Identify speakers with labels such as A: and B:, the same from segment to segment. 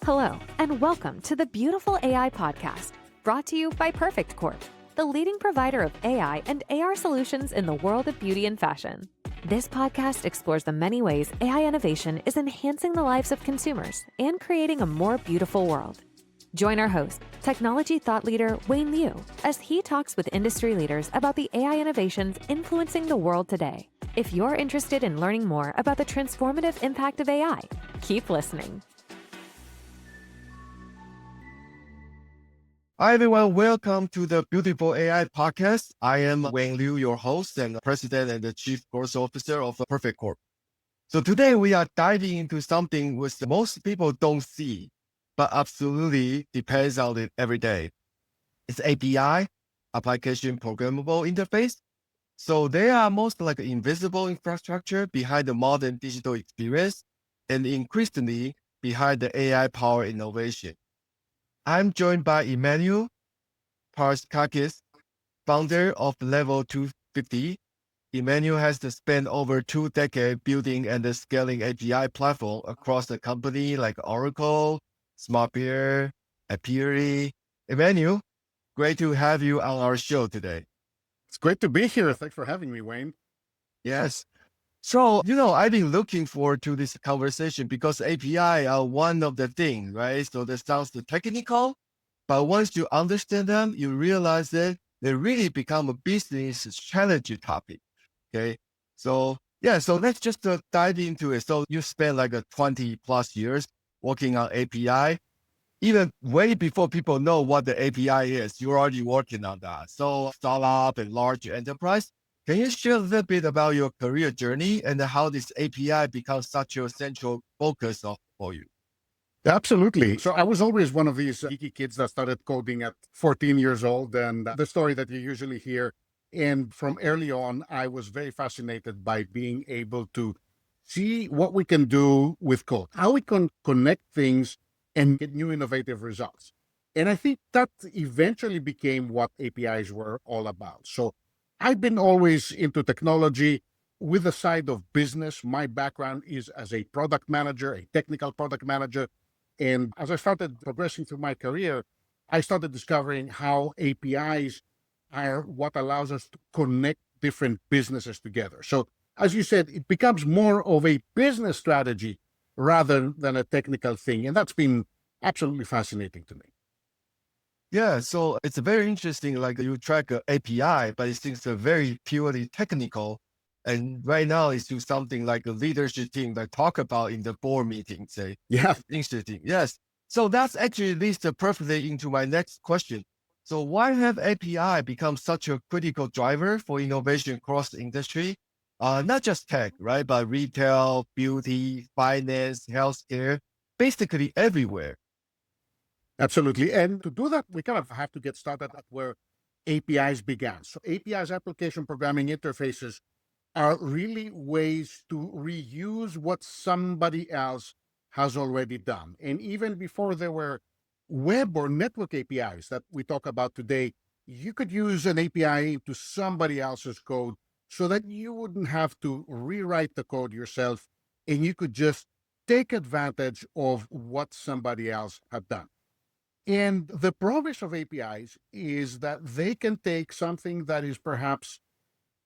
A: Hello, and welcome to the Beautiful AI Podcast, brought to you by Perfect Corp, the leading provider of AI and AR solutions in the world of beauty and fashion. This podcast explores the many ways AI innovation is enhancing the lives of consumers and creating a more beautiful world. Join our host, technology thought leader Wayne Liu, as he talks with industry leaders about the AI innovations influencing the world today. If you're interested in learning more about the transformative impact of AI, keep listening.
B: Hi, everyone. Welcome to the Beautiful AI Podcast. I am Wayne Liu, your host and president and the chief growth officer of Perfect Corp. So today we are diving into something which most people don't see, but absolutely depends on it every day. It's API, application programmable interface. So they are most like invisible infrastructure behind the modern digital experience and increasingly behind the AI power innovation. I'm joined by Emmanuel Paraskakis, founder of Level 250. Emmanuel has spent over 2 decades building and scaling API platform across the company like Oracle, SmartBear, Apiary. Emmanuel, great to have you on our show today.
C: It's great to be here. Thanks for having me, Wayne.
B: Yes. So, I've been looking forward to this conversation because API are one of the things, right? So that sounds technical, but once you understand them, you realize that they really become a business strategy topic. Okay. So let's just dive into it. So you spent like 20 plus years working on API, even way before people know what the API is, you're already working on that. So startup and large enterprise. Can you share a little bit about your career journey and how this API becomes such a central focus for you?
C: Absolutely. So I was always one of these geeky kids that started coding at 14 years old, and the story that you usually hear. And from early on, I was very fascinated by being able to see what we can do with code, how we can connect things and get new innovative results. And I think that eventually became what APIs were all about. So I've been always into technology with the side of business. My background is as a product manager, a technical product manager. And as I started progressing through my career, I started discovering how APIs are what allows us to connect different businesses together. So as you said, it becomes more of a business strategy rather than a technical thing. And that's been absolutely fascinating to me.
B: Yeah, so it's very interesting. Like you track a API, but it seems very purely technical. And right now, it's do something like a leadership team that talk about in the board meeting. Say,
C: Yeah.
B: interesting. Yes. So that's actually leads perfectly into my next question. So why have API become such a critical driver for innovation across the industry? Not just tech, right? But retail, beauty, finance, healthcare, basically everywhere.
C: Absolutely. And to do that, we kind of have to get started at where APIs began. So APIs, application programming interfaces, are really ways to reuse what somebody else has already done. And even before there were web or network APIs that we talk about today, you could use an API to somebody else's code so that you wouldn't have to rewrite the code yourself and you could just take advantage of what somebody else had done. And the promise of APIs is that they can take something that is perhaps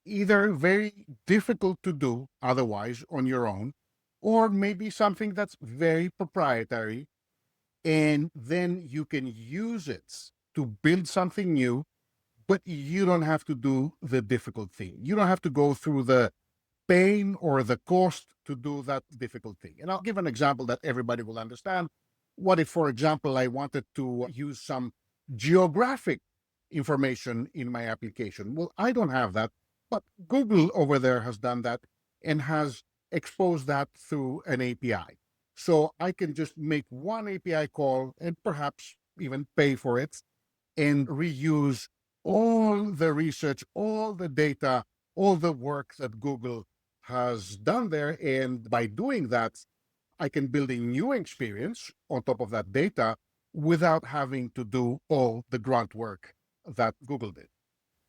C: either very difficult to do otherwise on your own, or maybe something that's very proprietary, and then you can use it to build something new, but you don't have to do the difficult thing. You don't have to go through the pain or the cost to do that difficult thing. And I'll give an example that everybody will understand. What if, for example, I wanted to use some geographic information in my application? Well, I don't have that, but Google over there has done that and has exposed that through an API. So I can just make one API call and perhaps even pay for it and reuse all the research, all the data, all the work that Google has done there. And by doing that, I can build a new experience on top of that data without having to do all the grunt work that Google did.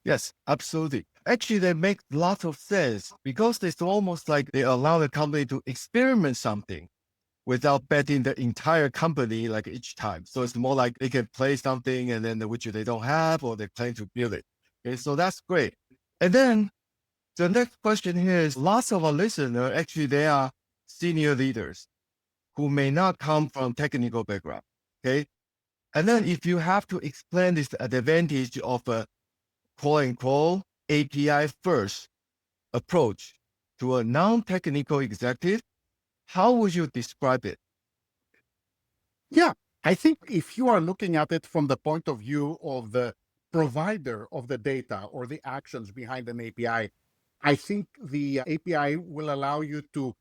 B: Yes, absolutely. Actually, they make lots of sense because it's almost like they allow the company to experiment something. without betting the entire company like each time. So it's more like they can play something and then which they don't have or they plan to build it. Okay, so that's great. And then the next question here is lots of our listeners, actually, they are senior leaders who may not come from technical background. Okay. And then if you have to explain this advantage of a quote unquote API first approach to a non-technical executive, how would you describe it?
C: Yeah, I think if you are looking at it from the point of view of the provider of the data or the actions behind an API, I think the API will allow you to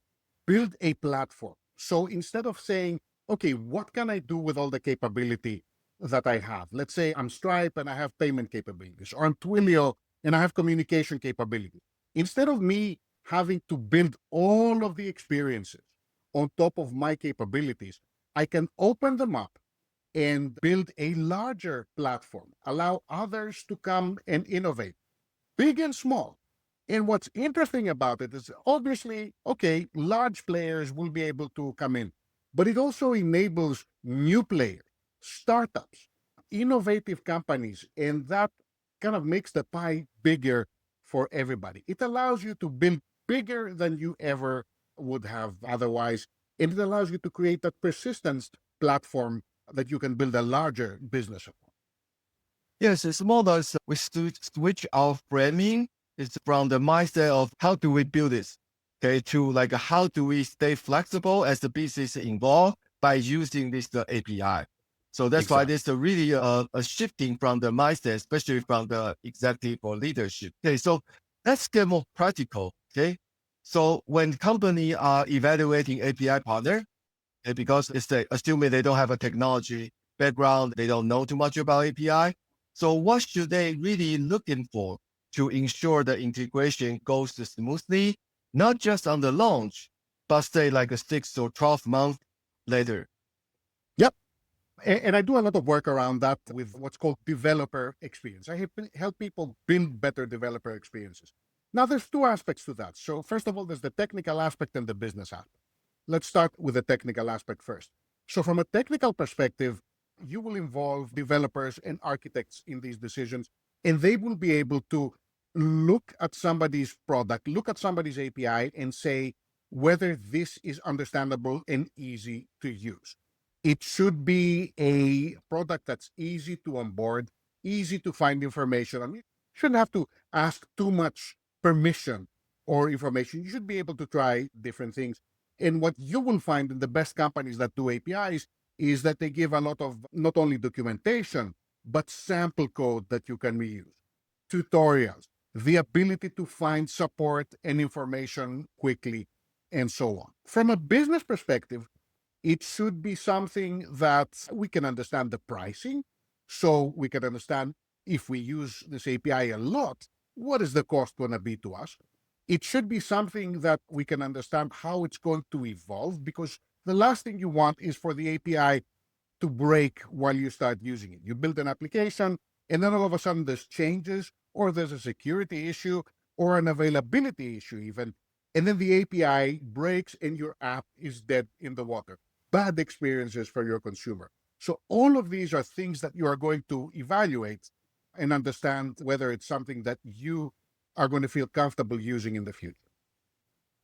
C: build a platform. So instead of saying, okay, what can I do with all the capability that I have? Let's say I'm Stripe and I have payment capabilities, or I'm Twilio and I have communication capabilities. Instead of me having to build all of the experiences on top of my capabilities, I can open them up and build a larger platform, allow others to come and innovate, big and small. And what's interesting about it is obviously, okay, large players will be able to come in, but it also enables new players, startups, innovative companies, and that kind of makes the pie bigger for everybody. It allows you to build bigger than you ever would have otherwise, and it allows you to create that persistence platform that you can build a larger business upon.
B: Yes, it's more like we switch our framing. It's from the mindset of how do we build this, okay, to like how do we stay flexible as the business involved by using this API. So that's why
C: Exactly.
B: there's really a shifting from the mindset, especially from the executive or leadership. Okay, so let's get more practical. Okay, so when company are evaluating API partner, okay, because it's assuming they don't have a technology background, they don't know too much about API. So what should they really looking for to ensure the integration goes smoothly, not just on the launch, but say like a 6 or 12 months later?
C: Yep. And I do a lot of work around that with what's called developer experience. I help people build better developer experiences. Now, there's two aspects to that. So first of all, there's the technical aspect and the business aspect. Let's start with the technical aspect first. So from a technical perspective, you will involve developers and architects in these decisions, and they will be able to look at somebody's product, look at somebody's API, and say whether this is understandable and easy to use. It should be a product that's easy to onboard, easy to find information. I mean, you shouldn't have to ask too much permission or information. You should be able to try different things. And what you will find in the best companies that do APIs is that they give a lot of not only documentation, but sample code that you can reuse, tutorials, the ability to find support and information quickly, and so on. From a business perspective, it should be something that we can understand the pricing, so we can understand if we use this API a lot, what is the cost going to be to us? It should be something that we can understand how it's going to evolve, because the last thing you want is for the API to break while you start using it. You build an application, and then all of a sudden there's changes, or there's a security issue, or an availability issue even, and then the API breaks and your app is dead in the water. Bad experiences for your consumer. So all of these are things that you are going to evaluate and understand whether it's something that you are going to feel comfortable using in the future.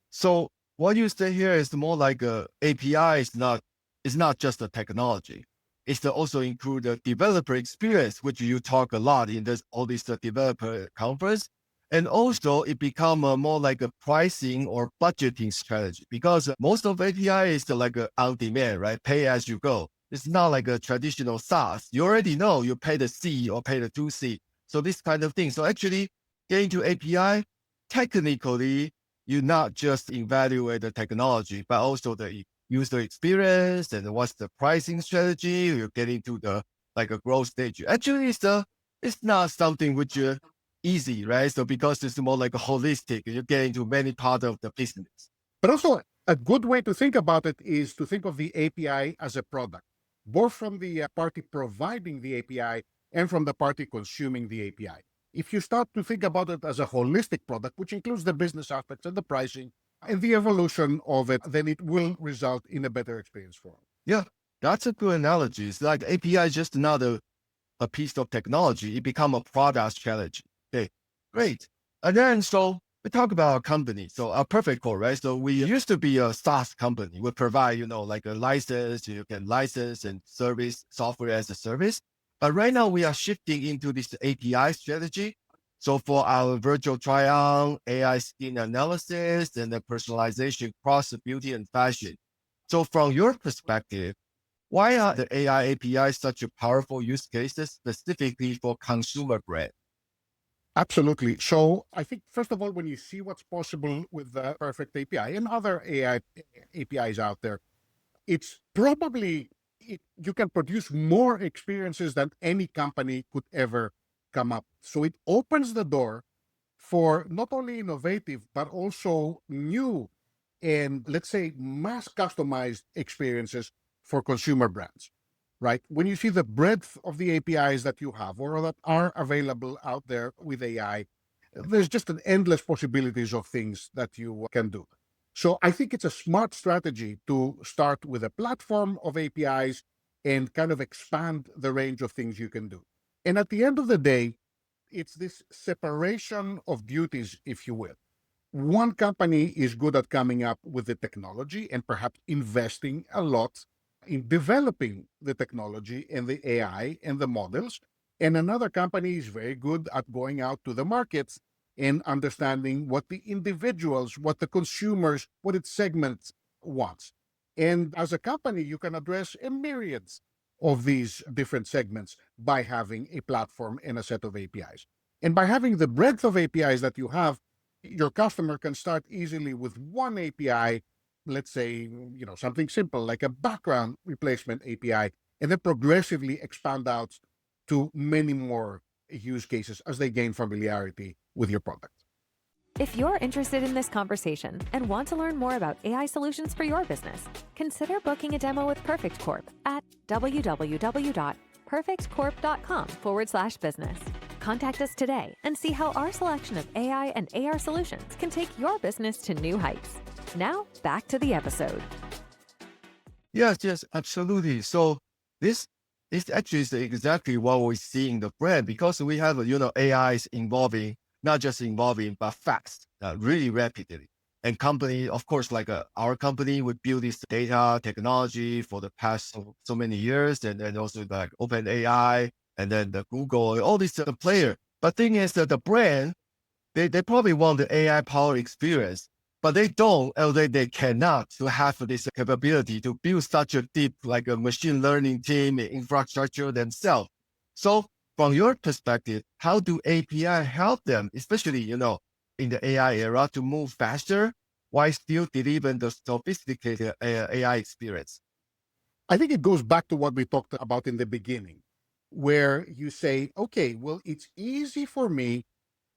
B: So what you say here is more like a API is not just a technology. It's also include the developer experience, which you talk a lot in all these developer conference. And also it become more like a pricing or budgeting strategy, because most of API is like a on demand, right? Pay as you go. It's not like a traditional SaaS. You already know you pay the C or pay the 2C. So this kind of thing. So actually getting to API, technically, you not just evaluate the technology, but also the user experience and what's the pricing strategy. You're getting to the like a growth stage. Actually, it's not something which easy, right? So because it's more like a holistic, you get into many parts of the business.
C: But also, a good way to think about it is to think of the API as a product, both from the party providing the API and from the party consuming the API. If you start to think about it as a holistic product, which includes the business aspects and the pricing and the evolution of it, then it will result in a better experience for them.
B: Yeah, that's a good analogy. It's like API is just another a piece of technology. It become a product strategy. Okay, great. And then so we talk about our company. So our Perfect Core, right? So we used to be a SaaS company. We provide, like a license, you can license and service software as a service. But right now we are shifting into this API strategy. So for our virtual try-on, AI skin analysis, and the personalization across beauty and fashion. So from your perspective, why are the AI APIs such a powerful use cases specifically for consumer brand?
C: Absolutely. So I think, first of all, when you see what's possible with the Perfect API and other AI APIs out there, it's probably, you can produce more experiences than any company could ever come up. So it opens the door for not only innovative, but also new and, let's say, mass customized experiences for consumer brands, right? When you see the breadth of the APIs that you have or that are available out there with AI, there's just an endless possibilities of things that you can do. So I think it's a smart strategy to start with a platform of APIs and kind of expand the range of things you can do. And at the end of the day, it's this separation of duties, if you will. One company is good at coming up with the technology and perhaps investing a lot in developing the technology and the AI and the models. And another company is very good at going out to the markets and understanding what the individuals, what the consumers, what its segments wants. And as a company, you can address a myriad of these different segments by having a platform and a set of APIs. And by having the breadth of APIs that you have, your customer can start easily with one API, let's say, something simple like a background replacement API, and then progressively expand out to many more use cases as they gain familiarity with your product.
A: If you're interested in this conversation and want to learn more about AI solutions for your business, consider booking a demo with Perfect Corp at www.perfectcorp.com/business. Contact us today and see how our selection of AI and AR solutions can take your business to new heights. Now, back to the episode.
B: Yes, absolutely. So this actually is exactly what we see in the brand because we have, AI is evolving, not just evolving, but fast, really rapidly. And company, of course, like our company would build this data technology for the past so many years. And then also like OpenAI and then the Google, all these player. But thing is that the brand, they probably want the AI power experience, but they don't, or they cannot to have this capability to build such a deep, like a machine learning team infrastructure themselves. So from your perspective, how do API help them, especially, in the AI era to move faster while still delivering the sophisticated AI experience?
C: I think it goes back to what we talked about in the beginning, where you say, okay, well, it's easy for me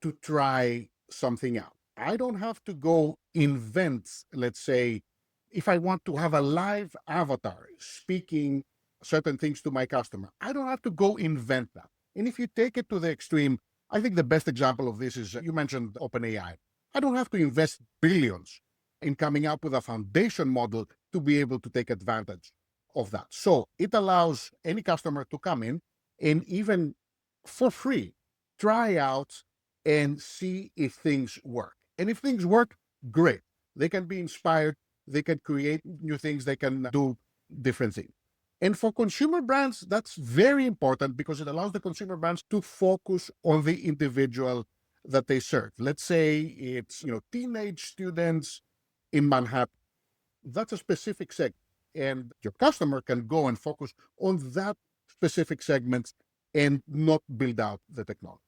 C: to try something out. I don't have to go invent, let's say, if I want to have a live avatar speaking certain things to my customer, I don't have to go invent that. And if you take it to the extreme, I think the best example of this is you mentioned OpenAI. I don't have to invest billions in coming up with a foundation model to be able to take advantage of that. So it allows any customer to come in and even for free try out and see if things work. And if things work, great. They can be inspired, they can create new things, they can do different things. And for consumer brands, that's very important because it allows the consumer brands to focus on the individual that they serve. Let's say it's, teenage students in Manhattan. That's a specific segment. And your customer can go and focus on that specific segment and not build out the technology.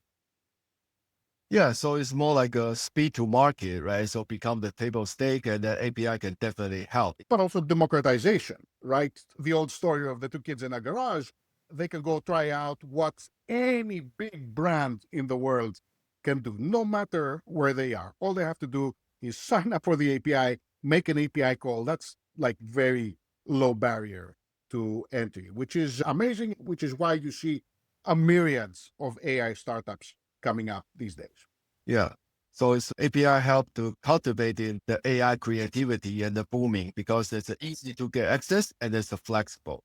B: Yeah, so it's more like a speed to market, right? So become the table stake and the API can definitely help.
C: But also democratization, right? The old story of the two kids in a garage, they can go try out what any big brand in the world can do, no matter where they are. All they have to do is sign up for the API, make an API call. That's like very low barrier to entry, which is amazing, which is why you see a myriad of AI startups coming up these days.
B: Yeah. So it's API help to cultivating the AI creativity and the booming because it's easy to get access and it's flexible.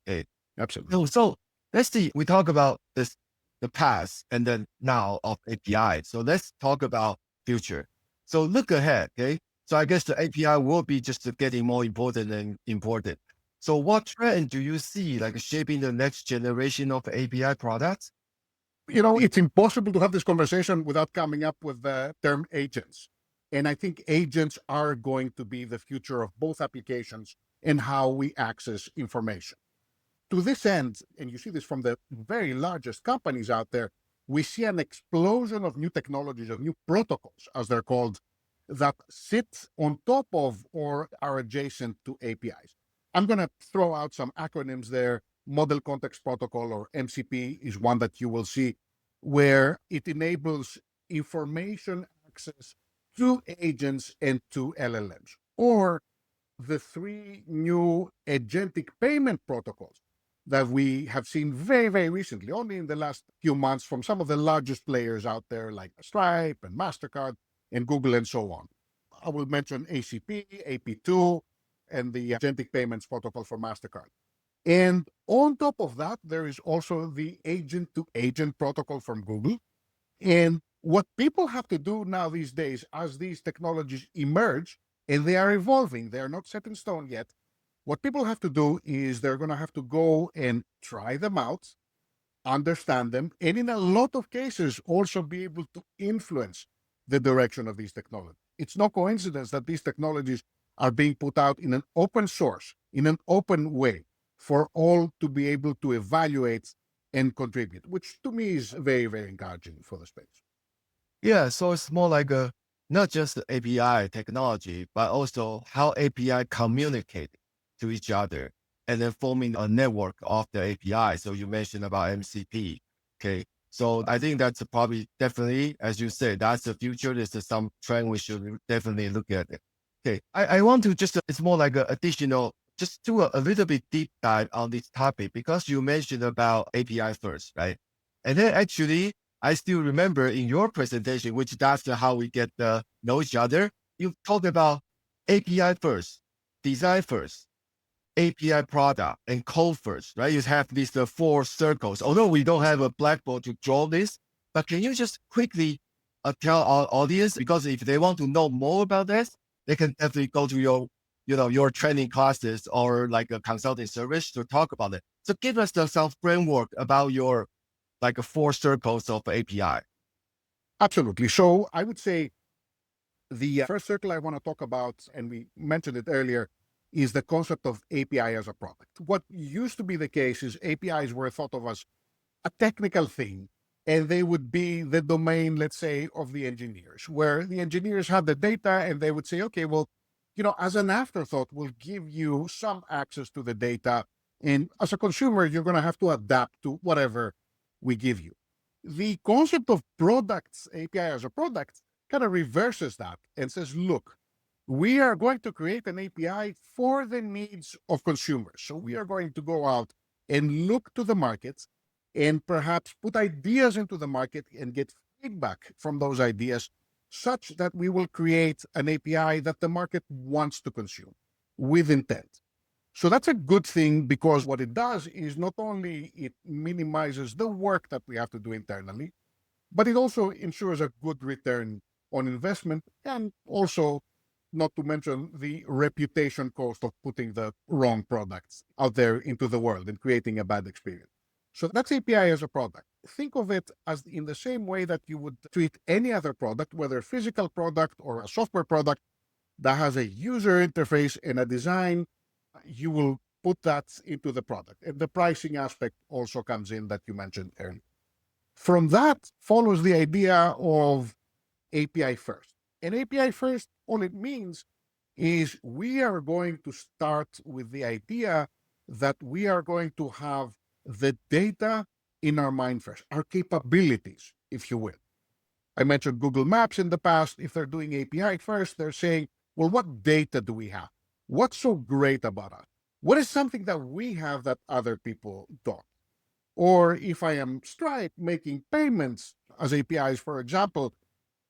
B: Okay.
C: Absolutely.
B: So let's see, we talk about the past and then now of API. So let's talk about future. So look ahead, okay? So I guess the API will be just getting more important and important. So what trend do you see like shaping the next generation of API products?
C: It's impossible to have this conversation without coming up with the term agents. And I think agents are going to be the future of both applications and how we access information. To this end, and you see this from the very largest companies out there, we see an explosion of new technologies, of new protocols, as they're called, that sit on top of or are adjacent to APIs. I'm going to throw out some acronyms there. Model Context Protocol, or MCP, is one that you will see, where it enables information access to agents and to LLMs. Or the three new agentic payment protocols that we have seen very, very recently, only in the last few months, from some of the largest players out there like Stripe and MasterCard and Google and so on. I will mention ACP, AP2, and the agentic payments protocol for MasterCard. And on top of that, there is also the agent-to-agent protocol from Google. And what people have to do now these days, as these technologies emerge, and they are evolving, they are not set in stone yet, what people have to do is they're going to have to go and try them out, understand them, and in a lot of cases also be able to influence the direction of these technologies. It's no coincidence that these technologies are being put out in an open source, in an open way, for all to be able to evaluate and contribute, which to me is very, very encouraging for the space.
B: Yeah, so it's more like not just the API technology, but also how API communicate to each other and then forming a network of the API. So you mentioned about MCP. Okay. So I think that's probably definitely, as you said, that's the future. This is some trend we should definitely look at it. Okay. I want to just, it's more like an additional, just do a little bit deep dive on this topic because you mentioned about API first, right? And then actually, I still remember in your presentation, which that's how we get to know each other. You talked about API first, design first, API product, and code first, right? You have these four circles. Although we don't have a blackboard to draw this, but can you just quickly tell our audience, because if they want to know more about this, they can definitely go to your training classes or like a consulting service to talk about it. So give us some framework about your like four circles of API.
C: Absolutely. So I would say the first circle I want to talk about, and we mentioned it earlier, is the concept of API as a product. What used to be the case is APIs were thought of as a technical thing, and they would be the domain, let's say, of the engineers, where the engineers had the data and they would say, okay, well, as an afterthought, we'll give you some access to the data. And as a consumer, you're going to have to adapt to whatever we give you. The concept of products, API as a product, kind of reverses that and says, look, we are going to create an API for the needs of consumers. So we are going to go out and look to the markets and perhaps put ideas into the market and get feedback from those ideas such that we will create an API that the market wants to consume with intent. So that's a good thing, because what it does is not only it minimizes the work that we have to do internally, but it also ensures a good return on investment, and also, not to mention the reputation cost of putting the wrong products out there into the world and creating a bad experience. So that's API as a product. Think of it as in the same way that you would treat any other product, whether a physical product or a software product that has a user interface and a design. You will put that into the product. And the pricing aspect also comes in that you mentioned earlier. From that follows the idea of API first. And API first, all it means is we are going to start with the idea that we are going to have the data in our mind first, our capabilities, if you will. I mentioned Google Maps in the past. If they're doing API first, they're saying, well, what data do we have? What's so great about us? What is something that we have that other people don't? Or if I am Stripe making payments as APIs, for example,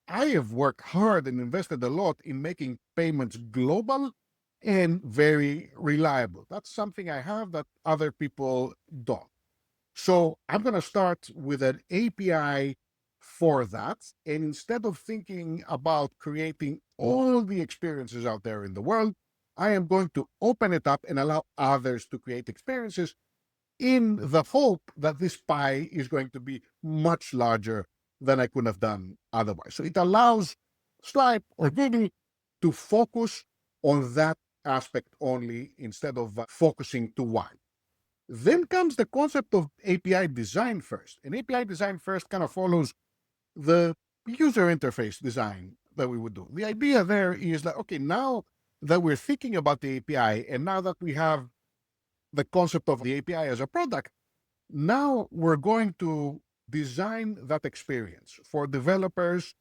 C: I have worked hard and invested a lot in making payments global and very reliable. That's something I have that other people don't. So I'm going to start with an API for that. And instead of thinking about creating all the experiences out there in the world, I am going to open it up and allow others to create experiences in the hope that this pie is going to be much larger than I could have done otherwise. So it allows Stripe or Google to focus on that aspect only instead of focusing too wide. Then comes the concept of API design first. And API design first kind of follows the user interface design that we would do. The idea there is that, okay, now that we're thinking about the API and now that we have the concept of the API as a product, now we're going to design that experience for developers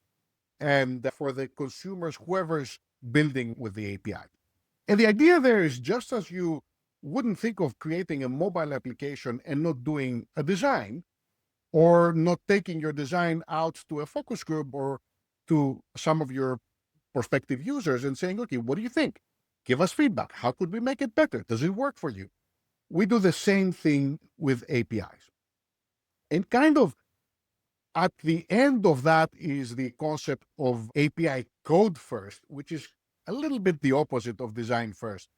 C: and for the consumers, whoever's building with the API. And the idea there is just as you wouldn't think of creating a mobile application and not doing a design, or not taking your design out to a focus group or to some of your prospective users and saying, okay, what do you think? Give us feedback. How could we make it better? Does it work for you? We do the same thing with APIs. And kind of at the end of that is the concept of API code first, which is a little bit the opposite of design first,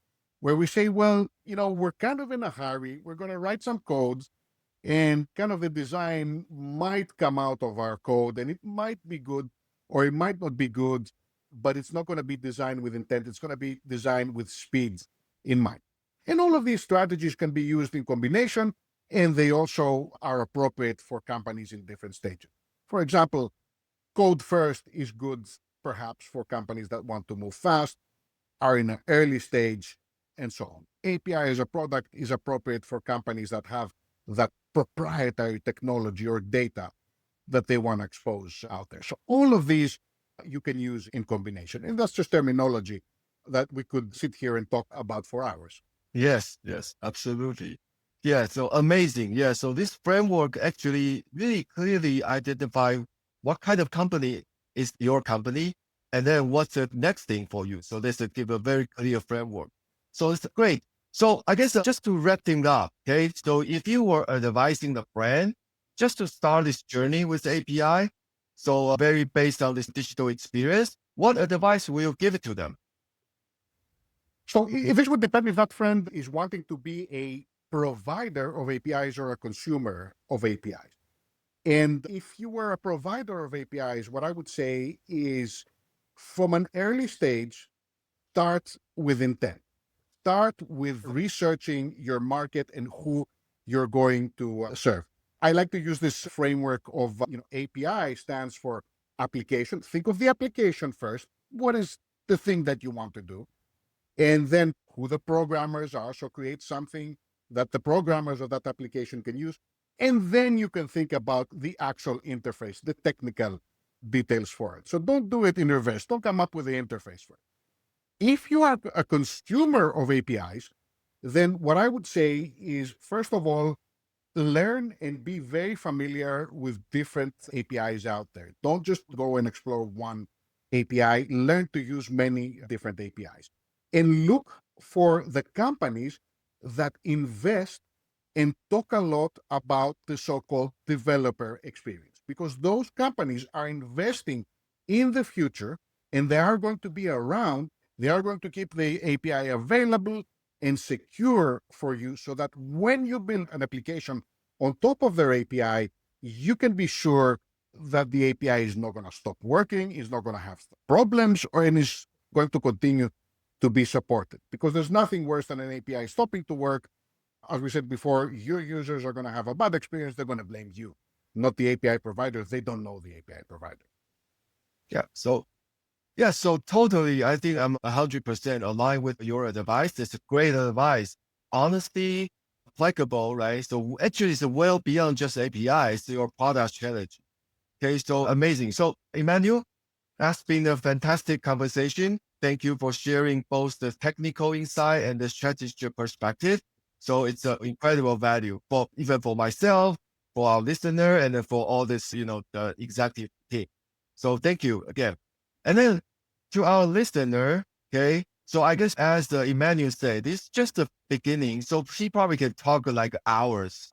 C: where we say, well, we're kind of in a hurry. We're going to write some codes and kind of the design might come out of our code and it might be good or it might not be good, but it's not going to be designed with intent. It's going to be designed with speed in mind. And all of these strategies can be used in combination, and they also are appropriate for companies in different stages. For example, code first is good perhaps for companies that want to move fast, are in an early stage, and so on. API as a product is appropriate for companies that have that proprietary technology or data that they want to expose out there. So all of these you can use in combination. And that's just terminology that we could sit here and talk about for hours.
B: Yes, absolutely. Yeah, so amazing. Yeah, so this framework actually really clearly identify what kind of company is your company, and then what's the next thing for you. So this will give a very clear framework. So it's great. So I guess just to wrap things up, okay, so if you were advising the brand just to start this journey with API, so very based on this digital experience, what advice will you give it to them?
C: So this would depend if that friend is wanting to be a provider of APIs or a consumer of APIs. And if you were a provider of APIs, what I would say is from an early stage, start with intent. Start with researching your market and who you're going to serve. I like to use this framework of, API stands for application. Think of the application first. What is the thing that you want to do? And then who the programmers are. So create something that the programmers of that application can use. And then you can think about the actual interface, the technical details for it. So don't do it in reverse. Don't come up with the interface for it. If you are a consumer of APIs, then what I would say is, first of all, learn and be very familiar with different APIs out there. Don't just go and explore one API. Learn to use many different APIs. And look for the companies that invest and talk a lot about the so-called developer experience, because those companies are investing in the future and they are going to be around. They are going to keep the API available and secure for you so that when you build an application on top of their API, you can be sure that the API is not going to stop working, is not going to have problems, and is going to continue to be supported. Because there's nothing worse than an API stopping to work. As we said before, your users are going to have a bad experience. They're going to blame you, not the API providers. They don't know the API provider.
B: So totally, I think I'm 100% aligned with your advice. It's great advice. Honesty, applicable, right? So actually it's well beyond just APIs, your product strategy. Okay, so amazing. So Emmanuel, that's been a fantastic conversation. Thank you for sharing both the technical insight and the strategic perspective. So it's an incredible value for even for myself, for our listener, and for all this, the executive team. So thank you again. And then to our listener, okay, so I guess as Emmanuel said, this is just the beginning. So he probably can talk like hours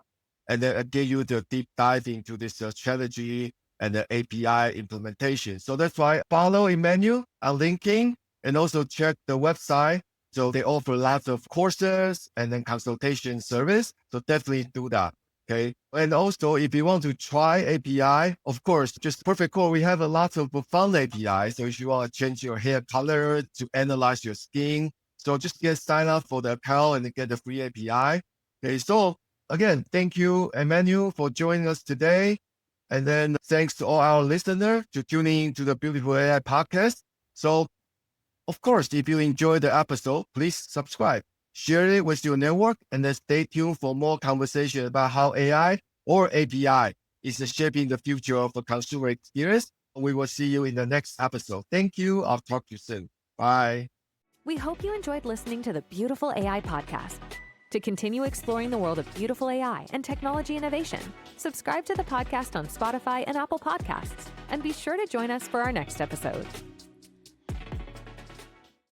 B: and then give you the deep dive into this strategy and the API implementation. So that's why follow Emmanuel on LinkedIn and also check the website. So they offer lots of courses and then consultation service. So definitely do that. Okay. And also if you want to try API, of course, just Perfect Corp, we have a lot of fun API. So if you want to change your hair color to analyze your skin, so just sign up for the account and get the free API. Okay. So again, thank you, Emmanuel, for joining us today. And then thanks to all our listeners to tuning to the Beautiful AI podcast. So of course, if you enjoyed the episode, please subscribe, share it with your network, and then stay tuned for more conversation about how AI or API is shaping the future of the consumer experience. We will see you in the next episode. Thank you. I'll talk to you soon. Bye.
A: We hope you enjoyed listening to the Beautiful AI podcast. To continue exploring the world of beautiful AI and technology innovation, subscribe to the podcast on Spotify and Apple Podcasts, and be sure to join us for our next episode.